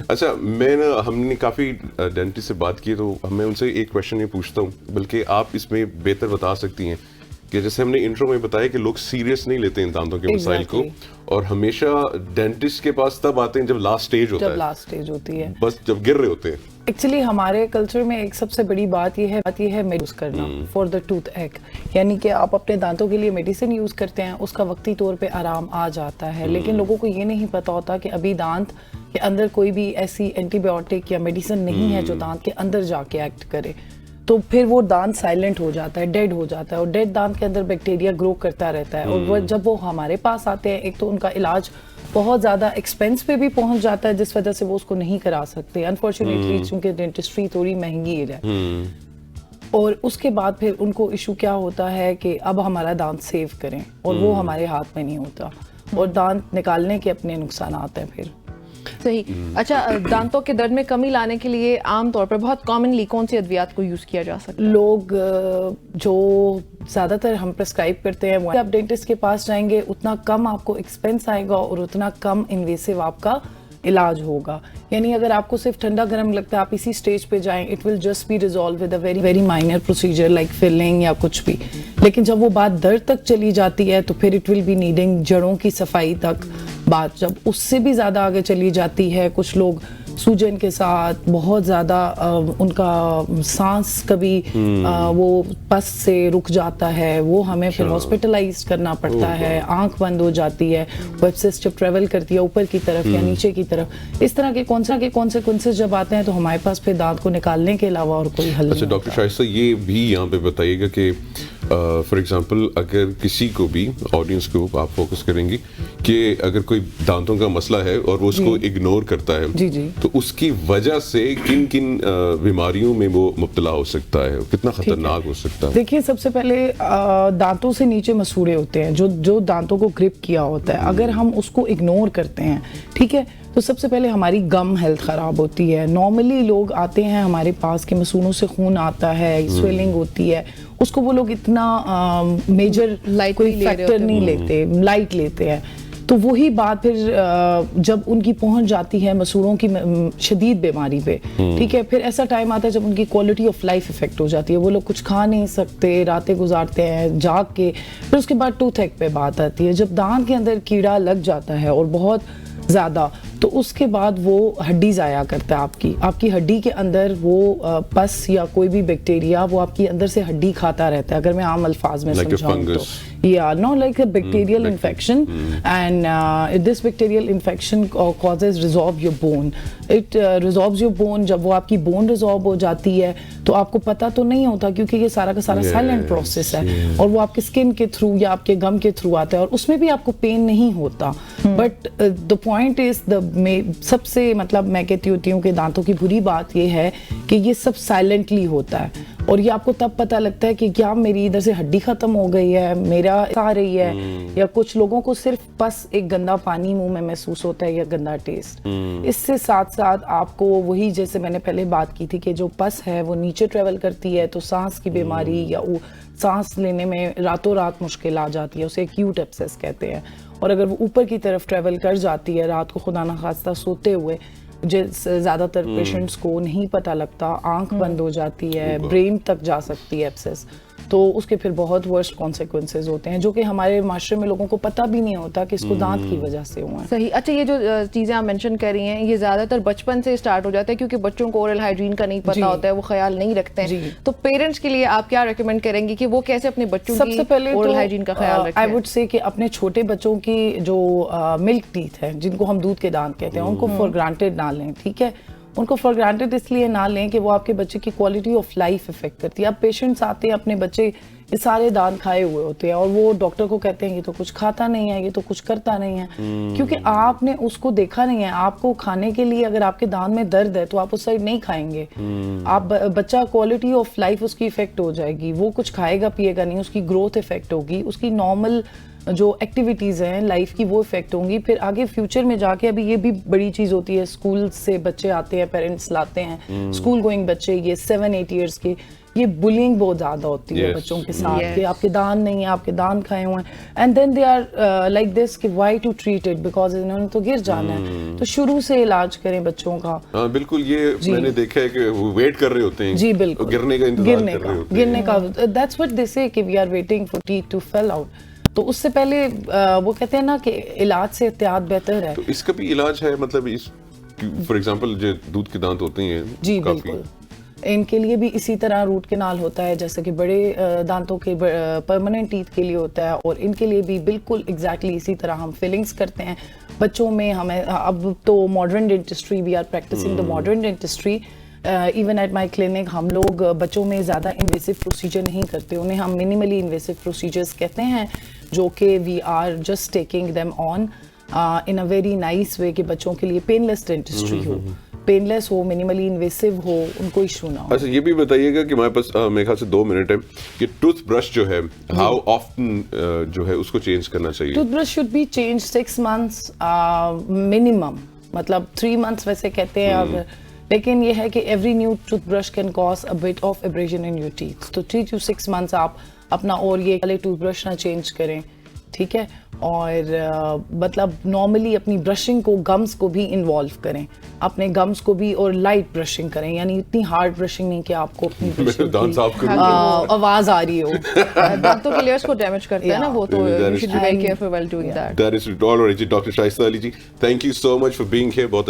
اچھا ہم نے کافی ڈینٹسٹ سے بات کی تو میں ان سے ایک کویشچن یہ پوچھتا ہوں, بلکہ آپ اس میں بہتر بتا سکتی ہیں کہ جیسے ہم نے انٹرو میں بتایا کہ لوگ سیریس نہیں لیتے ان دانتوں کے مسائل کو, اور ہمیشہ ڈینٹسٹ کے پاس تب آتے ہیں جب لاسٹ اسٹیج ہوتا ہے, جب لاسٹ اسٹیج ہوتی ہے, بس جب گر رہے ہوتے ہیں. ایکچولی ہمارے کلچر میں ایک سب سے بڑی بات یہ ہے یوز کرنا فار دا ٹوتھ ایک, یعنی کہ آپ اپنے دانتوں کے لیے میڈیسن یوز کرتے ہیں, اس کا وقتی طور پہ آرام آ جاتا ہے, لیکن لوگوں کو یہ نہیں پتا ہوتا کہ ابھی دانت کے اندر کوئی بھی ایسی اینٹی بایوٹک یا میڈیسن نہیں ہے جو دانت کے اندر جا کے ایکٹ کرے, تو پھر وہ دانت سائلنٹ ہو جاتا ہے, ڈیڈ ہو جاتا ہے, اور ڈیڈ دانت کے اندر بیکٹیریا گرو کرتا رہتا ہے, اور جب وہ ہمارے پاس آتے ہیں ایک تو ان کا علاج بہت زیادہ ایکسپینس پہ بھی پہنچ جاتا ہے, جس وجہ سے وہ اس کو نہیں کرا سکتے انفارچونیٹلی, چونکہ ڈینٹسٹری تھوڑی مہنگی ہے. اور اس کے بعد پھر ان کو ایشو کیا ہوتا ہے کہ اب ہمارا دانت سیو کریں, اور وہ ہمارے ہاتھ میں نہیں ہوتا, اور دانت نکالنے کے اپنے نقصانات ہیں پھر. صحیح. اچھا, دانتوں کے درد میں کمی لانے کے لیے عام طور پر بہت کامنلی کون سی ادویات کو یوز کیا جا سکتا ہے؟ لوگ جو زیادہ تر ہم پرسکرائب کرتے ہیں, آپ ڈینٹسٹ کے پاس جائیں گے اتنا کم آپ کو ایکسپینس آئے گا اور اتنا کم انویسو آپ کا علاج ہوگا. یعنی اگر آپ کو صرف ٹھنڈا گرم لگتا ہے, آپ اسی سٹیج پہ جائیں, it will just be resolve with a very very minor procedure like filling یا کچھ بھی. لیکن جب وہ بات درد تک چلی جاتی ہے تو پھر اٹ ول بی نیڈنگ جڑوں کی صفائی تک بات. جب اس سے بھی زیادہ آگے چلی جاتی ہے, کچھ لوگ سوجن کے ساتھ بہت زیادہ ان کا سانس کبھی وہ پس سے رک جاتا ہے, وہ ہمیں پھر ہاسپٹلائز کرنا پڑتا ہے, آنکھ بند ہو جاتی ہے, ویبسس جب ٹریول کرتی ہے اوپر کی طرف یا نیچے کی طرف, اس طرح کے کونسیکوینسز جب آتے ہیں تو ہمارے پاس پھر دانت کو نکالنے کے علاوہ اور کوئی حل نہیں. اچھا ڈاکٹر شائستہ, یہ بھی یہاں پہ بتائیے گا کہ فار ایگزامپل اگر کسی کو بھی آڈینس کو آپ فوکس کریں گی کہ اگر کوئی دانتوں کا مسئلہ ہے اور وہ اس کو اگنور کرتا ہے, تو اس کی وجہ سے کن کن بیماریوں میں وہ مبتلا ہو سکتا ہے, کتنا خطرناک ہو سکتا ہے؟ دیکھیے, سب سے پہلے دانتوں سے نیچے مسوڑے ہوتے ہیں جو دانتوں کو گرپ کیا ہوتا ہے, اگر ہم اس کو اگنور کرتے ہیں, ٹھیک ہے, تو سب سے پہلے ہماری گم ہیلتھ خراب ہوتی ہے. نارملی لوگ آتے ہیں ہمارے پاس کہ مسوڑوں سے خون آتا ہے, سویلنگ ہوتی ہے, اس کو وہ لوگ اتنا میجر کوئی فیکٹر نہیں لیتے, لائٹ لیتے ہیں. تو وہی بات پھر جب ان کی پہنچ جاتی ہے مسوڑوں کی شدید بیماری پہ, ٹھیک ہے, پھر ایسا ٹائم آتا ہے جب ان کی کوالٹی آف لائف افیکٹ ہو جاتی ہے, وہ لوگ کچھ کھا نہیں سکتے, راتیں گزارتے ہیں جاگ کے. پھر اس کے بعد ٹوتھ ایک پہ بات آتی ہے, جب دانت کے اندر کیڑا لگ جاتا ہے اور بہت زیادہ, تو اس کے بعد وہ ہڈی ضائع کرتا ہے آپ کی ہڈی کے اندر وہ پس یا کوئی بھی بیکٹیریا وہ آپ کی اندر سے ہڈی کھاتا رہتا ہے. اگر میں عام الفاظ میں سمجھاؤں تو no, like a bacterial infection, and this bacterial infection causes resorb your bone. It resorbs your bone. جب وہ آپ کی bone resorb ہو جاتی ہے تو آپ کو پتہ تو نہیں ہوتا, کیونکہ یہ سارا کا سارا سائلنٹ پروسیس ہے, اور وہ آپ کے اسکن کے تھرو یا آپ کے گم کے تھرو آتا ہے, اور اس میں بھی آپ کو پین نہیں ہوتا. بٹ the point is سب سے مطلب میں کہتی ہوتی ہوں کہ دانتوں کی بری بات یہ ہے کہ یہ سب سائلنٹلی ہوتا ہے, اور یہ آپ کو تب پتہ لگتا ہے کہ کیا میری ادھر سے ہڈی ختم ہو گئی ہے, میرا آ رہی ہے, یا کچھ لوگوں کو صرف بس ایک گندا پانی منہ میں محسوس ہوتا ہے یا گندا ٹیسٹ. اس سے ساتھ ساتھ آپ کو وہی جیسے میں نے پہلے بات کی تھی کہ جو پس ہے وہ نیچے ٹریول کرتی ہے, تو سانس کی بیماری یا سانس لینے میں راتوں رات مشکل آ جاتی ہے, اسے ایکیوٹ ایبسیس کہتے ہیں. اور اگر وہ اوپر کی طرف ٹریول کر جاتی ہے رات کو خدا نخواستہ سوتے ہوئے, زیادہ تر پیشنٹس کو نہیں پتہ لگتا, آنکھ بند ہو جاتی ہے, برین تک جا سکتی ہے ایبسیس, تو اس کے پھر بہت ورسٹ کانسیکوینسز ہوتے ہیں جو کہ ہمارے معاشرے میں لوگوں کو پتہ بھی نہیں ہوتا کہ اس کو دانت کی وجہ سے ہوا ہے. صحیح. اچھا, یہ جو چیزیں آپ مینشن کر رہی ہیں یہ زیادہ تر بچپن سے اسٹارٹ ہو جاتا ہے, کیونکہ بچوں کو اورل ہائیجین کا نہیں پتہ ہوتا ہے, وہ خیال نہیں رکھتے ہیں. تو پیرنٹس کے لیے آپ کیا ریکمینڈ کریں گی کہ وہ کیسے اپنے بچوں کی اورل ہائیجین کا خیال رکھیں؟ آئی وڈ سے کہ اپنے چھوٹے بچوں کی جو ملک ٹیتھ ہیں, جن کو ہم دودھ کے دانت کہتے ہیں, ان کو فار گرانٹیڈ نہ لیں, ٹھیک ہے, ان کو فار گرانٹیڈ اس لیے نہ لیں کہ وہ آپ کے بچے کی کوالٹی آف لائف افیکٹ کرتی ہے. اب پیشنٹس آتے ہیں, اپنے بچے یہ سارے دانت کھائے ہوئے ہوتے ہیں, اور وہ ڈاکٹر کو کہتے ہیں یہ تو کچھ کھاتا نہیں ہے, یہ تو کچھ کرتا نہیں ہے, کیونکہ آپ نے اس کو دیکھا نہیں ہے. آپ کو کھانے کے لیے اگر آپ کے دانت میں درد ہے تو آپ اس سائڈ نہیں کھائیں گے. آپ بچہ کوالٹی آف لائف اس کی افیکٹ ہو جائے گی, وہ کچھ کھائے گا پیے گا نہیں, اس کی گروتھ افیکٹ ہوگی, اس کی نارمل جو ایکٹیویٹیز ہیں لائف کی وہ افیکٹ ہوں گی. پھر آگے فیوچر میں جا کے, ابھی یہ بھی بڑی چیز ہوتی ہے, اسکول سے بچے آتے ہیں, پیرنٹس لاتے ہیں اسکول گوئنگ بچے, یہ 7-8 ایئرس کے, یہ بلینگ بہت زیادہ ہوتی ہے بچوں کے ساتھ کہ آپ کے دان نہیں ہیں, آپ کے دان کھائے ہوئے ہیں, and then they are like this کہ why to treat it because انہوں نے تو گر جانا ہے. تو شروع سے علاج کریں بچوں کا. بالکل, یہ میں نے دیکھا ہے کہ وہ ویٹ کر رہے ہوتے ہیں, جی بالکل, گرنے کا انتظار کر رہے ہوتے ہیں, گرنے کا, دیٹس واٹ دے سے کہ we are waiting for teeth to fall out. تو اس سے پہلے وہ کہتے ہیں نا کہ علاج سے احتیاط بہتر ہے. تو اس کا بھی علاج ہے, مطلب اس فار ایگزامپل جو دودھ کے دانت ہوتے ہیں, جی بالکل, ان کے لیے بھی اسی طرح روٹ کنال ہوتا ہے جیسے کہ بڑے دانتوں کے پرماننٹ ٹیتھ کے لیے ہوتا ہے, اور ان کے لیے بھی بالکل ایگزیکٹلی اسی طرح ہم فلنگس کرتے ہیں. بچوں میں ہمیں اب تو modern dentistry, we are practicing the modern dentistry. Even at my clinic ہم لوگ بچوں میں زیادہ انویسو پروسیجر نہیں کرتے, انہیں ہم منیملی انویسو پروسیجرز کہتے ہیں, جو کہ we are just taking them on in a very nice way کہ بچوں کے لیے پین لیس ڈینٹسٹری ہو, پین لیس ہو, منیملی انویسو ہو, ان کو ایشو نہ ہو. اچھا یہ بھی بتائیے گا کہ ہمارے پاس میرے خیال سے 2 منٹ ہے کہ ٹوتھ برش جو ہے ہاؤ آفٹن جو ہے اس کو چینج کرنا چاہیے؟ Tooth brush should be change 6 months minimum, مطلب 3 months ویسے کہتے ہیں اگر, لیکن یہ ہے کہ every new tooth brush can cause a but of aberration in your teeth. تو 3 to 6 months آپ اپنا اور یہ والے ٹوتھ برش نہ چینج کریں, ٹھیک ہے. اور مطلب نارملی اپنی برشنگ کو گمز کو بھی انوالو کریں, اپنے گمز کو بھی, اور لائٹ برشنگ کریں, یعنی اتنی ہارڈ برشنگ نہیں کہ آپ کو اپنی آواز آ رہی ہو. دانتوں کے لیے اس کو ڈیمیج کرتے ہیں نا وہ, تو you should be very careful while doing that. That is all right, Dr. Shaista Ali ji. Thank you so much for being here.